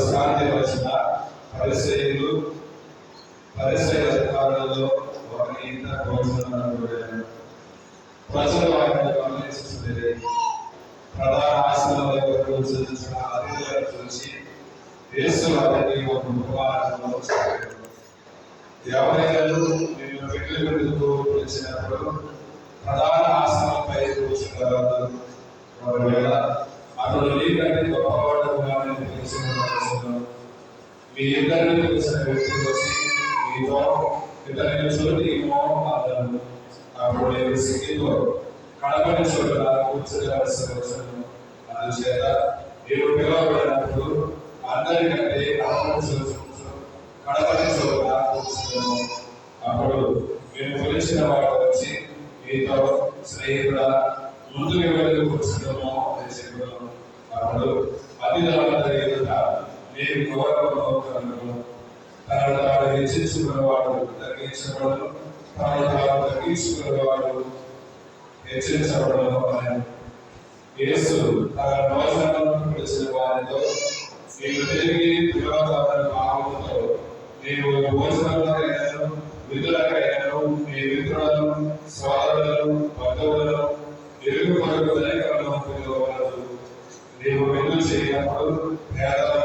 శాంతి వచ్చిన పరిచయులు పరిచయ అధికారులలో ఒకరి ఇద్దరు భోజనం ప్రజలు వారిని గమనించుతుంది. ప్రధాన ఆశ్రమంలో కూర్చున్న అతిథులను చూసి యేసు వారిని ఒక ఉపమానంలో చెప్పారు. ఎవరైనా నేను పెళ్లి విందుకు పిలిచినప్పుడు ప్రధాన ఆశ్రమంపై కూర్చున్నారు. ఒకవేళ అతడు నీకంటే గొప్పవాడు పిలిచిన మీ ఇద్దరిని పిలిచిన వ్యక్తి వచ్చి మీతో ఇతని చోటి అతను అప్పుడు నేను సిగ్గుతో కడపని చోట కూర్చోవలసి వచ్చాను. అందుచేత నేను పిలవబడినప్పుడు అందరికంటే కడపని చోట కూర్చున్నాను. అప్పుడు మేము పిలిచిన వాడు వచ్చి మీతో స్నేహితుడా ముందు ఎవరికి కూర్చున్నామో అని చెప్పాను. అప్పుడు అధికారులందరి ఎదుట నేను గౌరవము తనను తాను హెచ్చించుకున్నవాడు తగ్గించబడను, తనను తాను తగ్గించుకున్నవాడు హెచ్చించబడను అని. యేసు తన భోజనంలో పిలిచిన వారితో నీవు తిరిగి పిలవగలని భావంతో నీవు భోజనంలోకైనా విధులకైనా నీ మిత్రులను సోదరులను బంధువులను ఇరుగు పొరుగు అనేకలను పిలవగలదు. నీవు విందు చేయనప్పుడు పేదలను